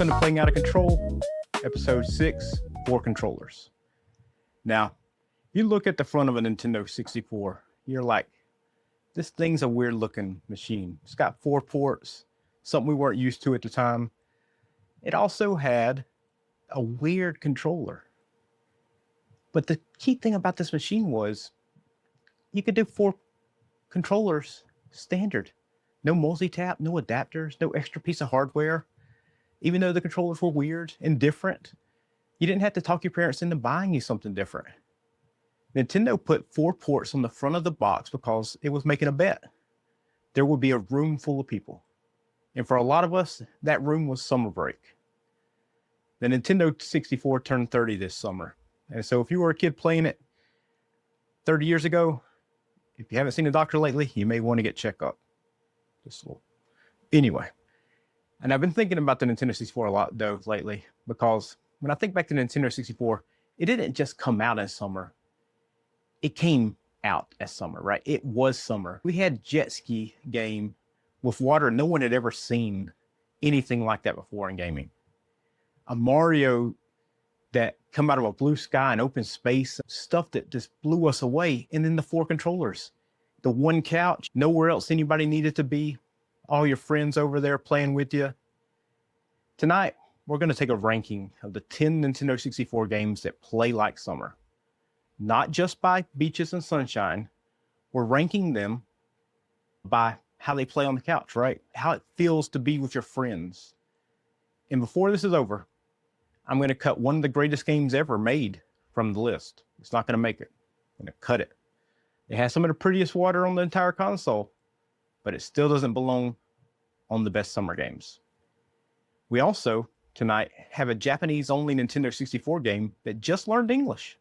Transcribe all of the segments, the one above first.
Welcome to Playing Out of Control, Episode 6, 4 Controllers. Now, you look at the front of a Nintendo 64, you're like, this thing's a weird looking machine. It's got 4 ports, something we weren't used to at the time. It also had a weird controller. But the key thing about this machine was you could do 4 controllers standard. No multi-tap, no adapters, no extra piece of hardware. Even though the controllers were weird and different, you didn't have to talk your parents into buying you something different. Nintendo put 4 ports on the front of the box because it was making a bet. There would be a room full of people. And for a lot of us, that room was summer break. The Nintendo 64 turned 30 this summer. And so if you were a kid playing it 30 years ago, if you haven't seen a doctor lately, you may want to get checked up. Just a little. Anyway. And I've been thinking about the Nintendo 64 a lot, though, lately, because when I think back to the Nintendo 64, it didn't just come out in summer. It came out as summer, right? It was summer. We had jet ski game with water. No one had ever seen anything like that before in gaming. A Mario that come out of a blue sky and open space, stuff that just blew us away. And then the 4 controllers, the 1 couch, nowhere else anybody needed to be. All your friends over there playing with you. Tonight, we're going to take a ranking of the 10 Nintendo 64 games that play like summer. Not just by beaches and sunshine. We're ranking them by how they play on the couch, right? How it feels to be with your friends. And before this is over, I'm going to cut one of the greatest games ever made from the list. It's not going to make it. I'm going to cut it. It has some of the prettiest water on the entire console, but it still doesn't belong on the best summer games. We also, tonight, have a Japanese-only Nintendo 64 game that just learned English.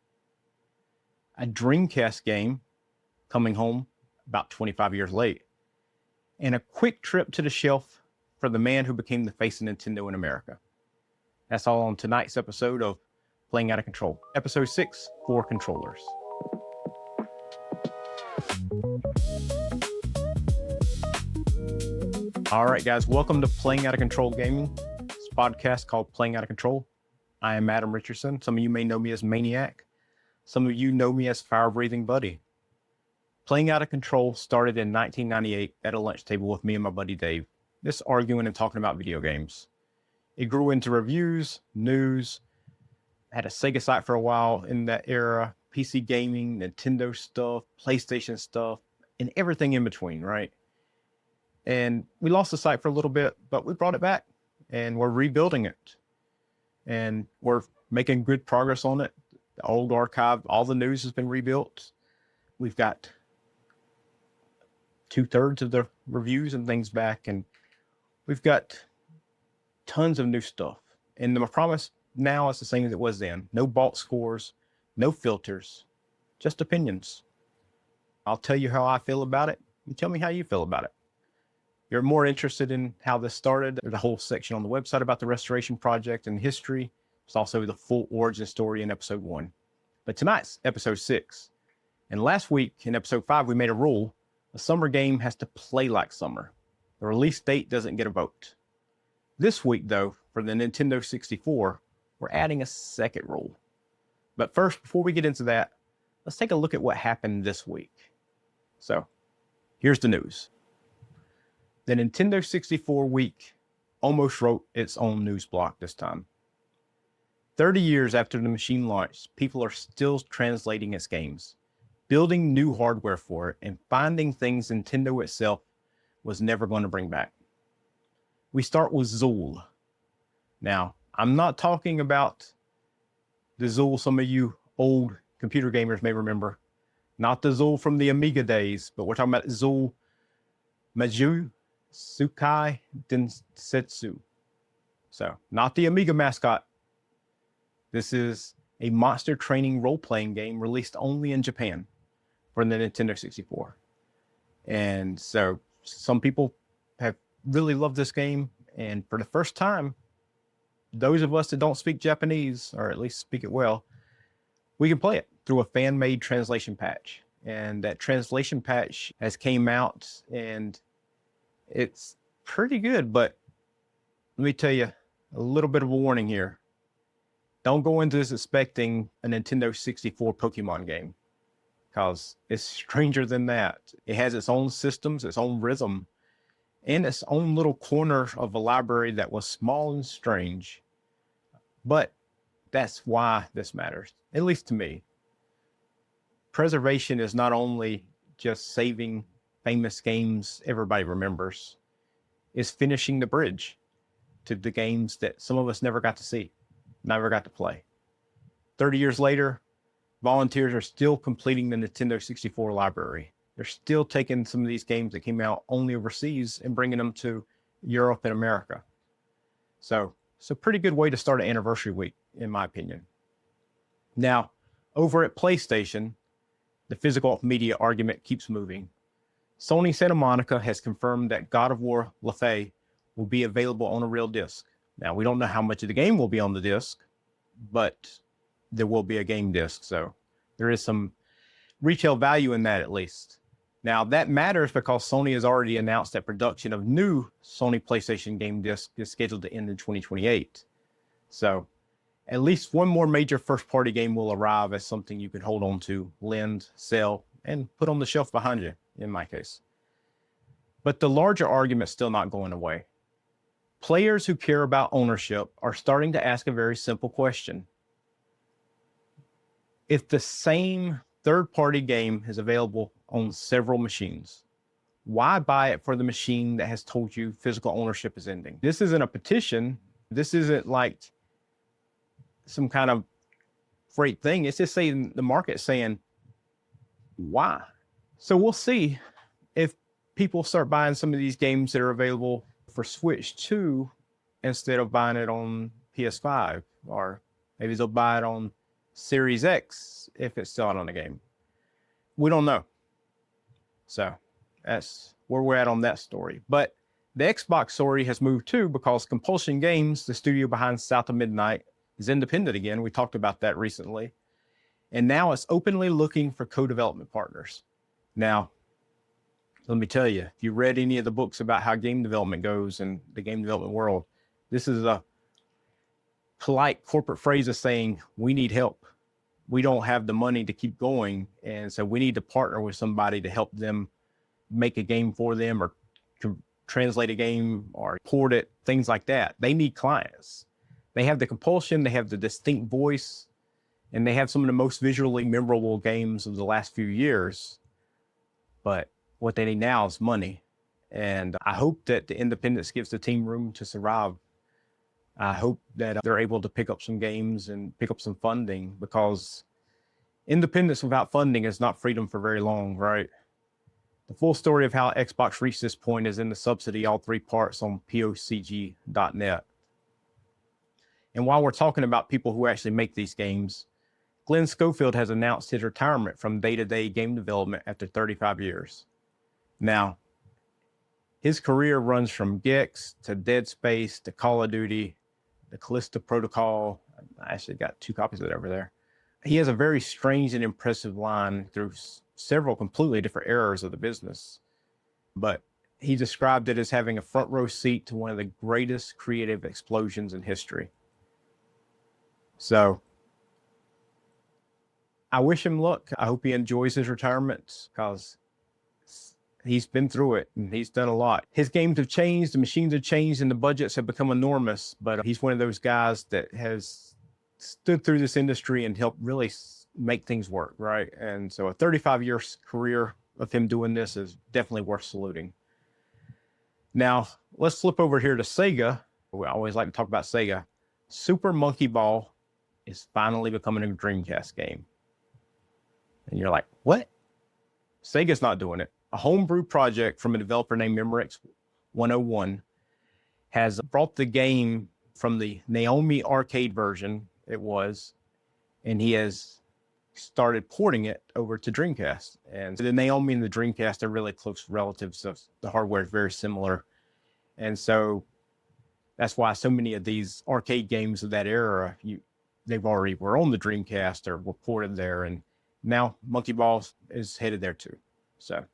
A Dreamcast game coming home about 25 years late. And a quick trip to the shelf for the man who became the face of Nintendo in America. That's all on tonight's episode of Playing Out of Control. Episode 6, 4 Controllers. All right, guys, welcome to Playing Out of Control Gaming. It's a podcast called Playing Out of Control. I am Adam Richardson. Some of you may know me as Maniac. Some of you know me as Fire Breathing Buddy. Playing Out of Control started in 1998 at a lunch table with me and my buddy Dave, just arguing and talking about video games. It grew into reviews, news, had a Sega site for a while in that era, PC gaming, Nintendo stuff, PlayStation stuff, and everything in between, right? And we lost the site for a little bit, but we brought it back and we're rebuilding it. And we're making good progress on it. The old archive, all the news has been rebuilt. We've got 2/3 of the reviews and things back, and we've got tons of new stuff. And my promise now is the same as it was then. No bought scores, no filters, just opinions. I'll tell you how I feel about it. You tell me how you feel about it. You're more interested in how this started, there's a whole section on the website about the restoration project and history. It's also the full origin story in episode 1. But tonight's episode 6. And last week in episode 5, we made a rule. A summer game has to play like summer. The release date doesn't get a vote. This week, though, for the Nintendo 64, we're adding a second rule. But first, before we get into that, let's take a look at what happened this week. So, here's the news. The Nintendo 64 week almost wrote its own news block this time. 30 years after the machine launched, people are still translating its games, building new hardware for it, and finding things Nintendo itself was never going to bring back. We start with Zool. Now, I'm not talking about the Zool some of you old computer gamers may remember. Not the Zool from the Amiga days, but we're talking about Zool Maju Sukai Densetsu. So, not the Amiga mascot. This is a monster training role-playing game released only in Japan for the Nintendo 64. And so, some people have really loved this game. And for the first time, those of us that don't speak Japanese, or at least speak it well, we can play it through a fan-made translation patch. And that translation patch has came out and it's pretty good, but let me tell you, a little bit of a warning here. Don't go into this expecting a Nintendo 64 Pokemon game, because it's stranger than that. It has its own systems, its own rhythm, and its own little corner of a library that was small and strange. But that's why this matters, at least to me. Preservation is not only just saving famous games everybody remembers, it's finishing the bridge to the games that some of us never got to see, never got to play. 30 years later, volunteers are still completing the Nintendo 64 library. They're still taking some of these games that came out only overseas and bringing them to Europe and America. So it's a pretty good way to start an anniversary week, in my opinion. Now, over at PlayStation, the physical media argument keeps moving. Sony Santa Monica has confirmed that God of War Le Fay will be available on a real disc. Now, we don't know how much of the game will be on the disc, but there will be a game disc, so there is some retail value in that at least. Now, that matters because Sony has already announced that production of new Sony PlayStation game disc is scheduled to end in 2028. So at least one more major first-party game will arrive as something you can hold on to, lend, sell, and put on the shelf behind you, in my case. But the larger argument's still not going away. Players who care about ownership are starting to ask a very simple question. If the same third-party game is available on several machines, why buy it for the machine that has told you physical ownership is ending? This isn't a petition. This isn't like some kind of great thing. It's just saying the market saying, why? So we'll see if people start buying some of these games that are available for Switch 2 instead of buying it on PS5, or maybe they'll buy it on Series X if it's still out on the game. We don't know. So that's where we're at on that story. But the Xbox story has moved too, because Compulsion Games, the studio behind South of Midnight, is independent again. We talked about that recently. And now it's openly looking for co-development partners. Now, let me tell you, if you read any of the books about how game development goes in the game development world, this is a polite corporate phrase of saying, we need help. We don't have the money to keep going. And so we need to partner with somebody to help them make a game for them, or translate a game, or port it, things like that. They need clients. They have the compulsion, they have the distinct voice, and they have some of the most visually memorable games of the last few years. But what they need now is money. And I hope that the independence gives the team room to survive. I hope that they're able to pick up some games and pick up some funding, because independence without funding is not freedom for very long, right? The full story of how Xbox reached this point is in the subsidy, all three parts, on POCG.net. And while we're talking about people who actually make these games, Glen Schofield has announced his retirement from day-to-day game development after 35 years. Now, his career runs from Gex to Dead Space to Call of Duty, the Callisto Protocol. I actually got 2 copies of it over there. He has a very strange and impressive line through several completely different eras of the business. But he described it as having a front row seat to one of the greatest creative explosions in history. So I wish him luck. I hope he enjoys his retirement, because he's been through it and he's done a lot. His games have changed, the machines have changed, and the budgets have become enormous. But he's one of those guys that has stood through this industry and helped really make things work, right? And so a 35-year career of him doing this is definitely worth saluting. Now, let's flip over here to Sega. We always like to talk about Sega. Super Monkey Ball is finally becoming a Dreamcast game. And you're like, what? Sega's not doing it. A homebrew project from a developer named Memorex 101 has brought the game from the Naomi arcade version, and he has started porting it over to Dreamcast. And the Naomi and the Dreamcast are really close relatives, so the hardware is very similar. And so that's why so many of these arcade games of that era, they've already were on the Dreamcast or were ported there, and now Monkey Ball is headed there too. So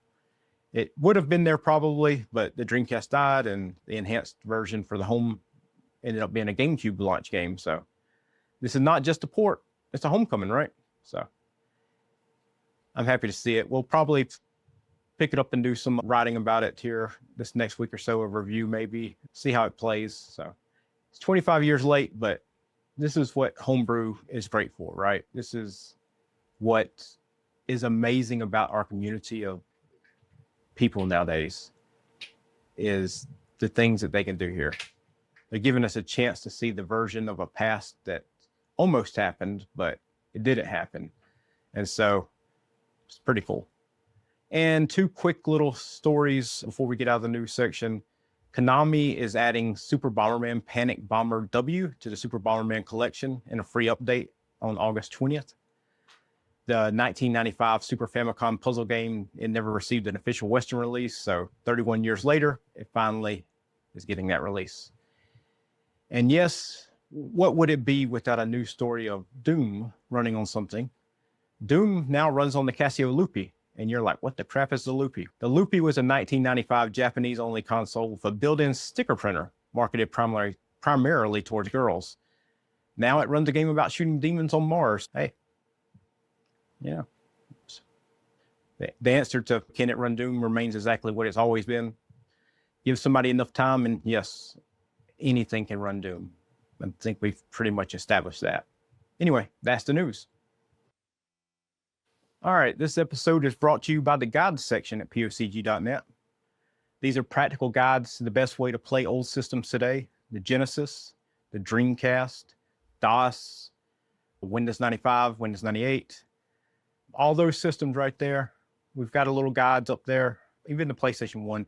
it would have been there probably, but the Dreamcast died, and the enhanced version for the home ended up being a GameCube launch game. So this is not just a port, it's a homecoming, right? So I'm happy to see it. We'll probably pick it up and do some writing about it here this next week or so, a review maybe, see how it plays. So it's 25 years late, but this is what homebrew is great for, right? This is what is amazing about our community of people nowadays, is the things that they can do here. They're giving us a chance to see the version of a past that almost happened, but it didn't happen. And so it's pretty cool. And two quick little stories before we get out of the news section. Konami is adding Super Bomberman Panic Bomber W to the Super Bomberman collection in a free update on August 20th. The 1995 Super Famicom puzzle game, it never received an official Western release, so 31 years later, it finally is getting that release. And yes, what would it be without a news story of Doom running on something? Doom now runs on the Casio Loopy, and you're like, what the crap is the Loopy? The Loopy was a 1995 Japanese-only console with a built-in sticker printer marketed primarily towards girls. Now it runs a game about shooting demons on Mars. Hey, yeah. The answer to can it run Doom remains exactly what it's always been. Give somebody enough time, and yes, anything can run Doom. I think we've pretty much established that. Anyway, that's the news. All right, this episode is brought to you by the guides section at POCG.net. These are practical guides to the best way to play old systems today: the Genesis, the Dreamcast, DOS, Windows 95, Windows 98. All those systems right there. We've got a little guides up there, even the PlayStation 1,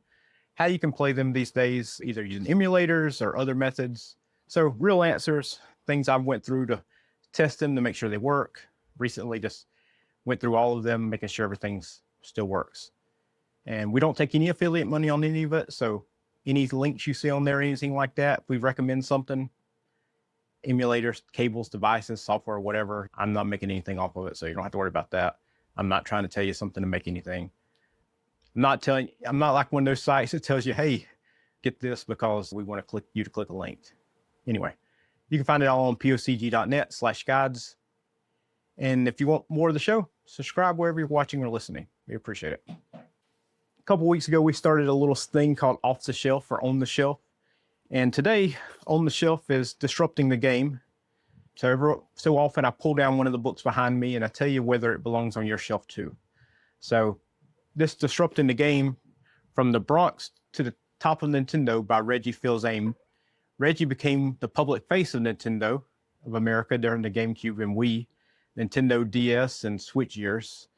how you can play them these days, either using emulators or other methods. So real answers, things I went through to test them to make sure they work. Recently just went through all of them, making sure everything still works. And we don't take any affiliate money on any of it. So any links you see on there, anything like that, if we recommend something, emulators, cables, devices, software, whatever, I'm not making anything off of it. So you don't have to worry about that. I'm not trying to tell you something to make anything. I'm not like one of those sites that tells you, hey, get this because we want you to click a link. Anyway, you can find it all on POCG.net/guides. And if you want more of the show, subscribe wherever you're watching or listening. We appreciate it. A couple weeks ago, we started a little thing called Off the Shelf or On the Shelf. And today, On the Shelf is Disrupting the Game. So often I pull down one of the books behind me and I tell you whether it belongs on your shelf too. So this Disrupting the Game, From the Bronx to the Top of Nintendo by Reggie Fils-Aime. Reggie became the public face of Nintendo of America during the GameCube and Wii, Nintendo DS and Switch years.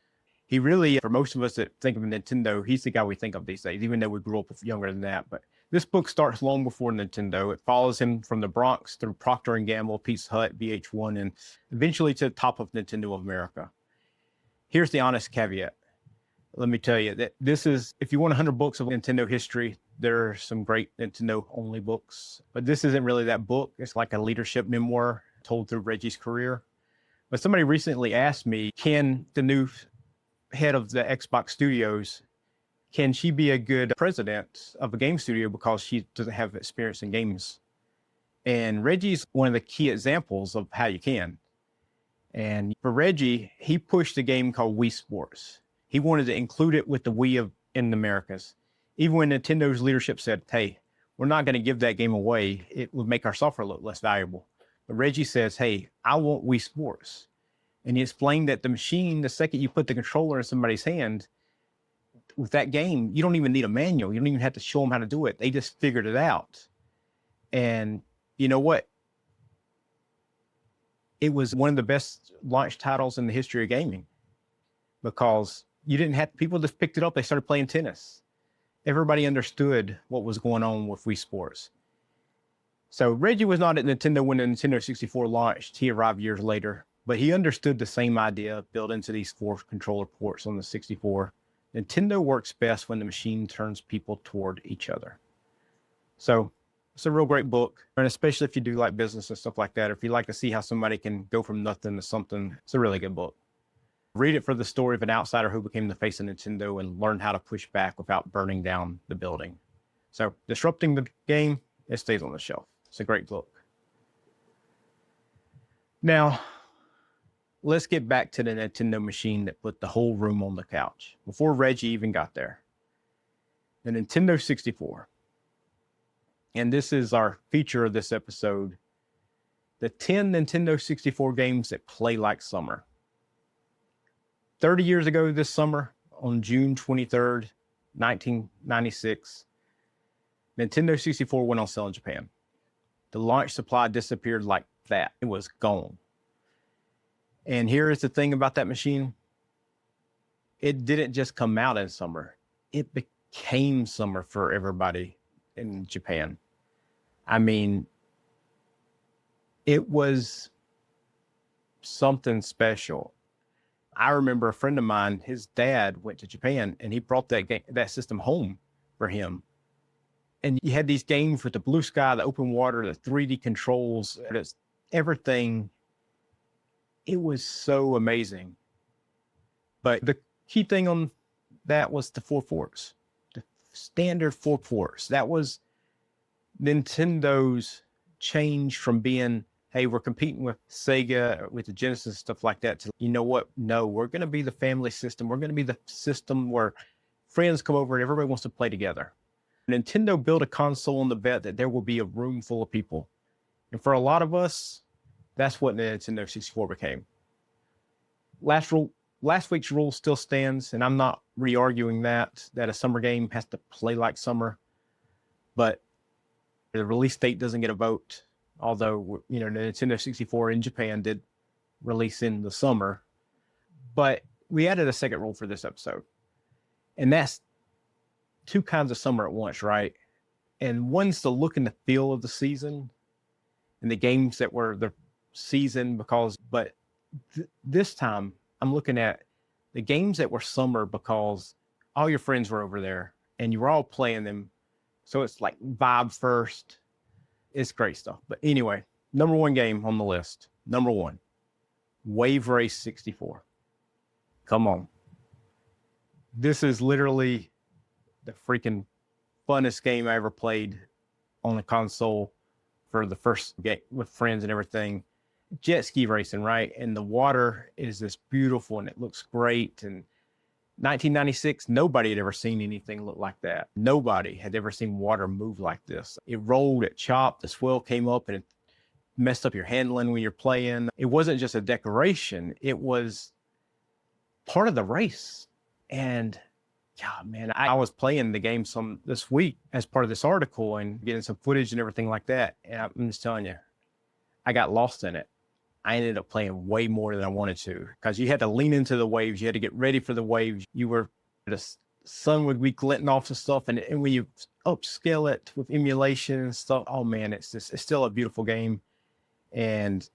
He really, for most of us that think of Nintendo, he's the guy we think of these days, even though we grew up younger than that. But this book starts long before Nintendo. It follows him from the Bronx through Procter & Gamble, Pizza Hut, VH1, and eventually to the top of Nintendo of America. Here's the honest caveat. Let me tell you that this is, if you want 100 books of Nintendo history, there are some great Nintendo-only books. But this isn't really that book. It's like a leadership memoir told through Reggie's career. But somebody recently asked me, can the new head of the Xbox Studios, can she be a good president of a game studio because she doesn't have experience in games? And Reggie's one of the key examples of how you can. And for Reggie, he pushed a game called Wii Sports. He wanted to include it with the Wii in the Americas. Even when Nintendo's leadership said, hey, we're not going to give that game away, it would make our software look less valuable. But Reggie says, hey, I want Wii Sports. And he explained that the machine, the second you put the controller in somebody's hand, with that game, you don't even need a manual. You don't even have to show them how to do it. They just figured it out. And you know what? It was one of the best launch titles in the history of gaming because you didn't have, people just picked it up. They started playing tennis. Everybody understood what was going on with Wii Sports. So Reggie was not at Nintendo when the Nintendo 64 launched. He arrived years later, but he understood the same idea built into these 4 controller ports on the 64. Nintendo works best when the machine turns people toward each other. So it's a real great book, and especially if you do like business and stuff like that, or if you like to see how somebody can go from nothing to something, it's a really good book. Read it for the story of an outsider who became the face of Nintendo and learned how to push back without burning down the building. So Disrupting the Game, it stays on the shelf. It's a great look. Now, let's get back to the Nintendo machine that put the whole room on the couch before Reggie even got there. The Nintendo 64. And this is our feature of this episode. The 10 Nintendo 64 games that play like summer. 30 years ago this summer, on June 23rd, 1996, Nintendo 64 went on sale in Japan. The launch supply disappeared like that. It was gone. And here is the thing about that machine. It didn't just come out in summer. It became summer for everybody in Japan. I mean, it was something special. I remember a friend of mine, his dad went to Japan and he brought that system home for him. And you had these games with the blue sky, the open water, the 3D controls, everything. It was so amazing. But the key thing on that was the 4 ports, the standard 4 ports. That was Nintendo's change from being, hey, we're competing with Sega, with the Genesis, stuff like that, to, you know what? No, we're going to be the family system. We're going to be the system where friends come over and everybody wants to play together. Nintendo built a console on the bet that there will be a room full of people. And for a lot of us, that's what the Nintendo 64 became. Last week's rule still stands, and I'm not re-arguing that a summer game has to play like summer. But the release date doesn't get a vote. Although, you know, the Nintendo 64 in Japan did release in the summer. But we added a second rule for this episode. And that's 2 kinds of summer at once, right? And one's the look and the feel of the season and the games that were the season but this time I'm looking at the games that were summer because all your friends were over there and you were all playing them. So it's like vibe first. It's great stuff. But anyway, number 1 game on the list. Number 1, Wave Race 64. Come on. This is literally the freaking funnest game I ever played on a console for the first game with friends and everything. Jet ski racing, right? And the water is this beautiful and it looks great. And 1996, nobody had ever seen anything look like that. Nobody had ever seen water move like this. It rolled, it chopped, the swell came up and it messed up your handling when you're playing. It wasn't just a decoration, it was part of the race. And God, man, I was playing the game some this week as part of this article and getting some footage and everything like that. And I'm just telling you, I got lost in it. I ended up playing way more than I wanted to because you had to lean into the waves. You had to get ready for the waves. The sun would be glinting off and stuff. And when you upscale it with emulation and stuff, oh man, it's still a beautiful game. And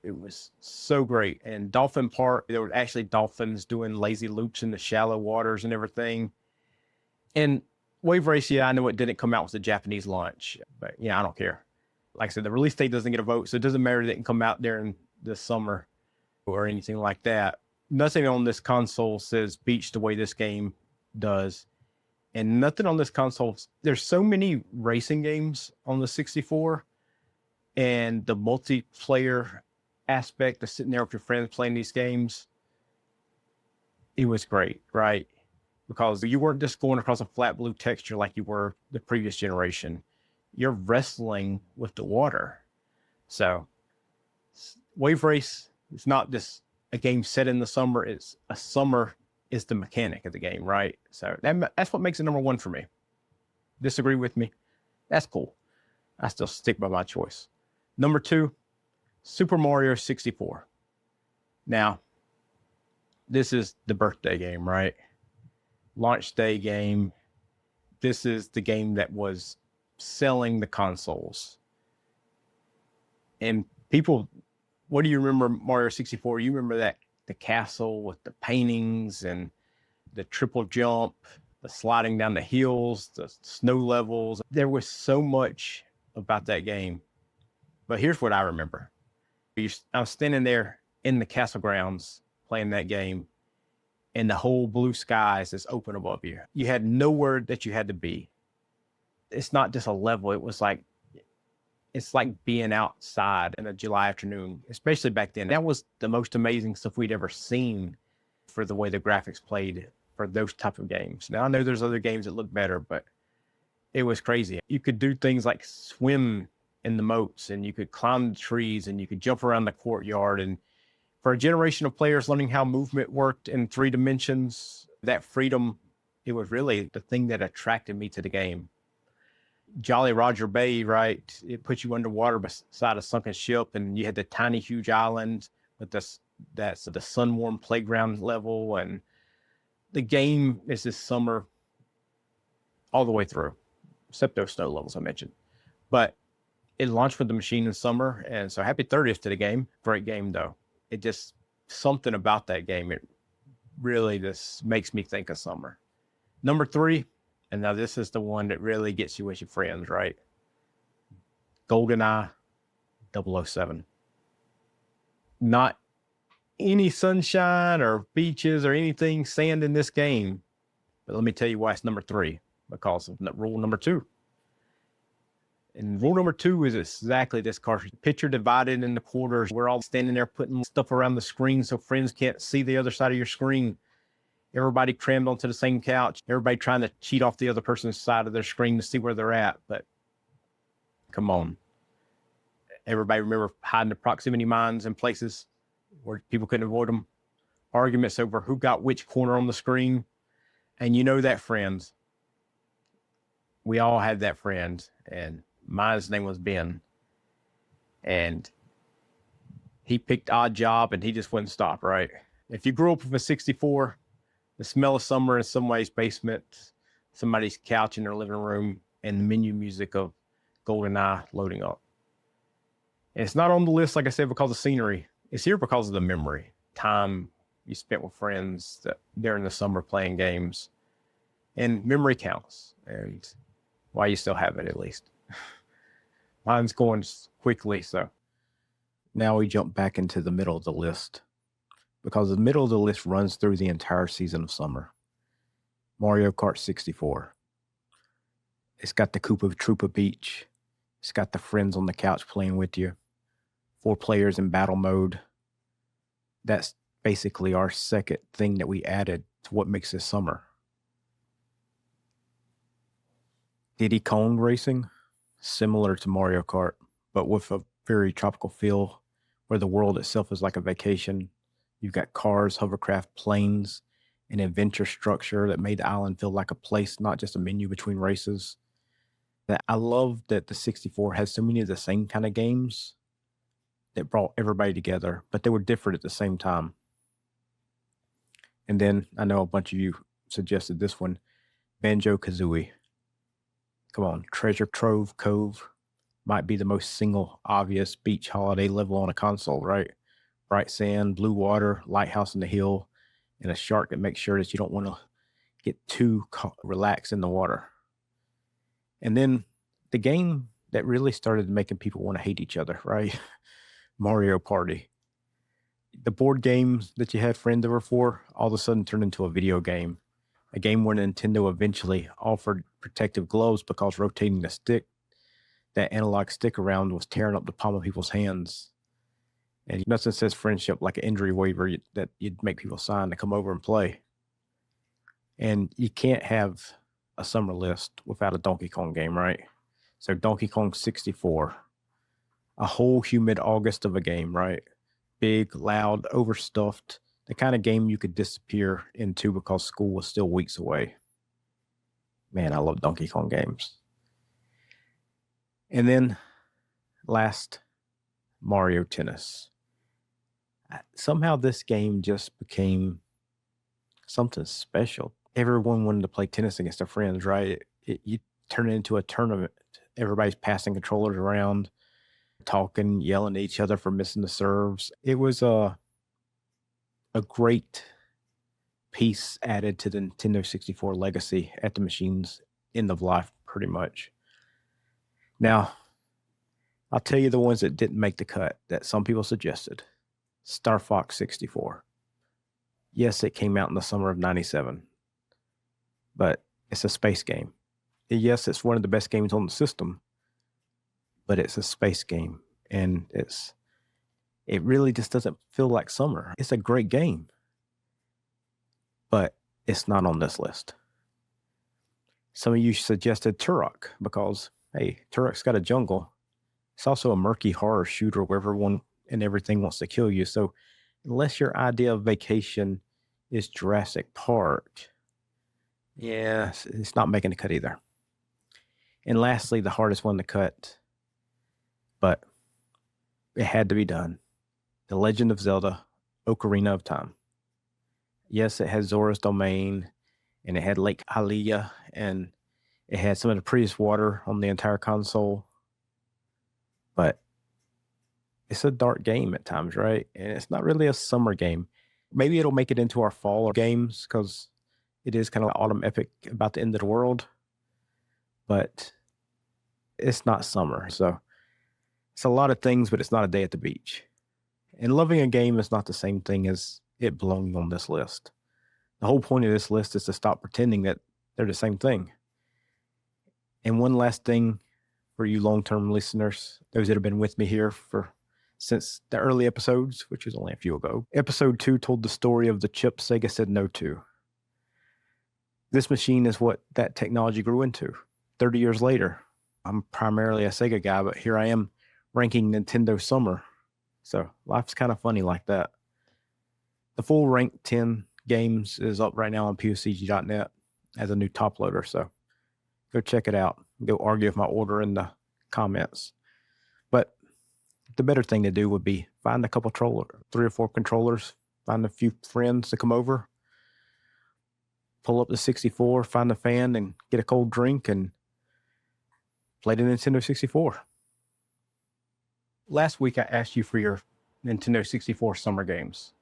it was so great. And Dolphin Park, there were actually dolphins doing lazy loops in the shallow waters and everything. And Wave Race, yeah, I know it didn't come out with the Japanese launch, but yeah, I don't care. Like I said, the release date doesn't get a vote, so it doesn't matter that it didn't come out during this summer or anything like that. Nothing on this console says beach the way this game does. And nothing on this console. There's so many racing games on the 64, and the multiplayer aspect of sitting there with your friends playing these games, it was great, right? Because you weren't just going across a flat blue texture like you were the previous generation. You're wrestling with the water. So Wave Race is not just a game set in the summer. It's a summer is the mechanic of the game, right? So that's what makes it number 1 for me. Disagree with me? That's cool. I still stick by my choice. Number 2, Super Mario 64. Now, this is the birthday game, right? Launch day game. This is the game that was selling the consoles. And people, what do you remember Mario 64? You remember that the castle with the paintings and the triple jump, the sliding down the hills, the snow levels. There was so much about that game. But here's what I remember. I was standing there in the castle grounds playing that game, and the whole blue skies is open above you. You had nowhere that you had to be. It's not just a level. It was like It's like being outside in a July afternoon, especially back then. That was the most amazing stuff we'd ever seen for the way the graphics played for those type of games. Now, I know there's other games that look better, but it was crazy. You could do things like swim in the moats, and you could climb the trees, and you could jump around the courtyard. And for a generation of players learning how movement worked in 3 dimensions, that freedom, it was really the thing that attracted me to the game. Jolly Roger Bay, right? It put you underwater beside a sunken ship, and you had the tiny, huge island with that's the sun-warmed playground level. And the game is this summer all the way through, except those snow levels I mentioned. But it launched with the machine in summer, and so happy 30th to the game. Great game, though. It just, something about that game, it really just makes me think of summer. Number 3, and now this is the one that really gets you with your friends, right? GoldenEye 007. Not any sunshine or beaches or anything sand in this game, but let me tell you why it's number 3, because of rule number 2. And rule number 2 is exactly this cartridge. Picture divided into quarters. We're all standing there putting stuff around the screen so friends can't see the other side of your screen. Everybody crammed onto the same couch. Everybody trying to cheat off the other person's side of their screen to see where they're at. But come on. Everybody remember hiding the proximity mines in places where people couldn't avoid them. Arguments over who got which corner on the screen. And you know that, friends. We all had that friend. And mine's name was Ben. And he picked Oddjob, and he just wouldn't stop, right? If you grew up with a 64, the smell of summer in somebody's basement, somebody's couch in their living room, and the menu music of GoldenEye loading up. And it's not on the list, like I said, because of scenery. It's here because of the memory. Time you spent with friends during the summer playing games. And memory counts. And why you still have it, at least. Mine's going quickly, so. Now we jump back into the middle of the list, because the middle of the list runs through the entire season of summer. Mario Kart 64. It's got the Koopa Troopa Beach. It's got the friends on the couch playing with you. 4 players in battle mode. That's basically our second thing that we added to what makes this summer. Diddy Kong Racing, similar to Mario Kart, but with a very tropical feel where the world itself is like a vacation. You've got cars, hovercraft, planes, an adventure structure that made the island feel like a place, not just a menu between races. I love that the 64 has so many of the same kind of games that brought everybody together, but they were different at the same time. And then I know a bunch of you suggested this one, Banjo-Kazooie. Come on, Treasure Trove Cove might be the most single obvious beach holiday level on a console, right? Bright sand, blue water, lighthouse in the hill, and a shark that makes sure that you don't want to get too relaxed in the water. And then the game that really started making people want to hate each other, right? Mario Party. The board games that you had friends over for all of a sudden turned into a video game. A game where Nintendo eventually offered protective gloves because rotating the stick, that analog stick around, was tearing up the palm of people's hands. And nothing says friendship like an injury waiver that you'd make people sign to come over and play. And you can't have a summer list without a Donkey Kong game, right? So Donkey Kong 64, a whole humid August of a game, right? Big, loud, overstuffed, the kind of game you could disappear into because school was still weeks away. Man, I love Donkey Kong games. And then last, Mario Tennis. Somehow this game just became something special. Everyone wanted to play tennis against their friends, right? You turn it into a tournament. Everybody's passing controllers around, talking, yelling at each other for missing the serves. It was a great piece added to the Nintendo 64 legacy at the machine's end of life, pretty much. Now, I'll tell you the ones that didn't make the cut that some people suggested. Star Fox 64. Yes, it came out in the summer of 97, but it's a space game. Yes, it's one of the best games on the system, but it's a space game, and it really just doesn't feel like summer. It's a great game, but it's not on this list. Some of you suggested Turok because, hey, Turok's got a jungle. It's also a murky horror shooter where everyone and everything wants to kill you. So unless your idea of vacation is Jurassic Park, yeah, it's not making the cut either. And lastly, the hardest one to cut, but it had to be done. The Legend of Zelda, Ocarina of Time. Yes, it had Zora's Domain, and it had Lake Hylia, and it had some of the prettiest water on the entire console. But it's a dark game at times, right? And it's not really a summer game. Maybe it'll make it into our fall games because it is kind of autumn epic about the end of the world. But it's not summer. So it's a lot of things, but it's not a day at the beach. And loving a game is not the same thing as it belonging on this list. The whole point of this list is to stop pretending that they're the same thing. And one last thing for you long-term listeners, those that have been with me here since the early episodes, which was only a few ago. Episode 2 told the story of the chip Sega said no to. This machine is what that technology grew into. 30 years later, I'm primarily a Sega guy, but here I am ranking Nintendo Summer. So life's kind of funny like that. The full ranked 10 games is up right now on POCG.net as a new top loader. So go check it out. Go argue with my order in the comments. But the better thing to do would be find a couple 3 or 4 controllers, find a few friends to come over, pull up the 64, find a fan, and get a cold drink and play the Nintendo 64. Last week, I asked you for your Nintendo 64 summer games.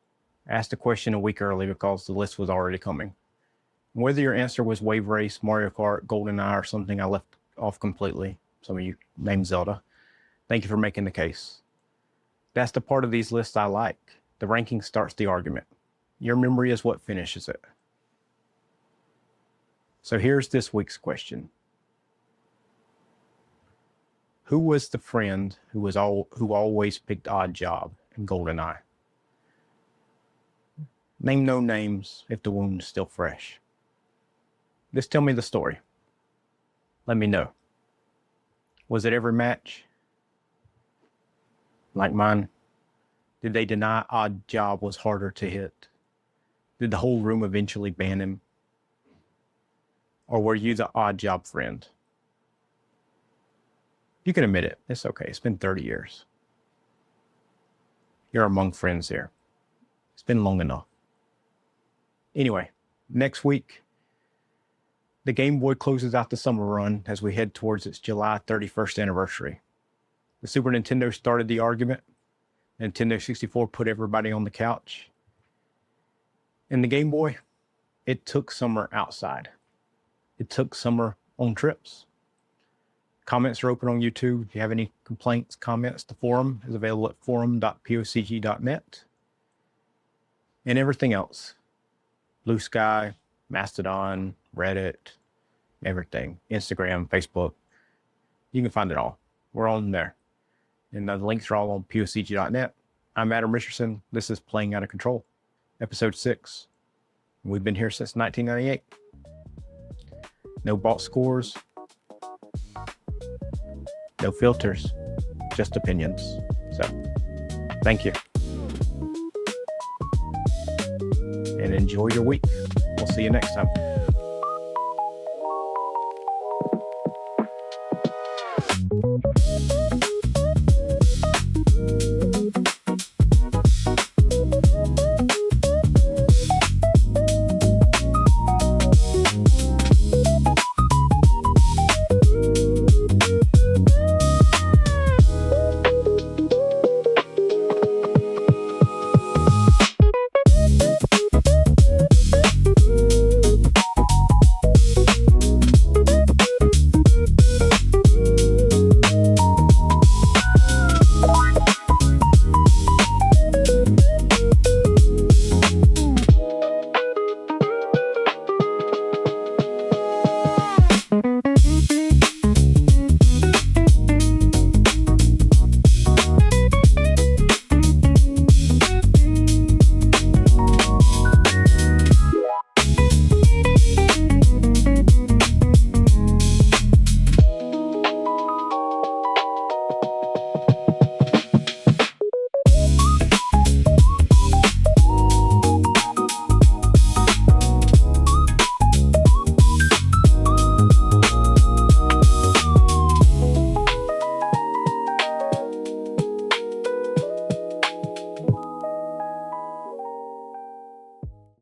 I asked the question a week early because the list was already coming. Whether your answer was Wave Race, Mario Kart, GoldenEye, or something I left off completely, some of you named Zelda, thank you for making the case. That's the part of these lists I like. The ranking starts the argument. Your memory is what finishes it. So here's this week's question. Who was the friend who always picked Oddjob in GoldenEye? Name no names if the wound is still fresh. Just tell me the story. Let me know. Was it every match? Like mine? Did they deny Oddjob was harder to hit? Did the whole room eventually ban him? Or were you the Oddjob friend? You can admit it. It's okay. It's been 30 years. You're among friends here. It's been long enough. Anyway, next week, the Game Boy closes out the summer run as we head towards its July 31st anniversary. The Super Nintendo started the argument. Nintendo 64 put everybody on the couch. And the Game Boy, it took summer outside. It took summer on trips. Comments are open on YouTube. If you have any complaints, comments, the forum is available at forum.pocg.net. And everything else. Blue Sky, Mastodon, Reddit, everything. Instagram, Facebook. You can find it all. We're on there. And the links are all on POCG.net. I'm Adam Richardson. This is Playing Out of Control, episode 6. We've been here since 1998. No bought scores. No filters. Just opinions. So, thank you. And enjoy your week. We'll see you next time.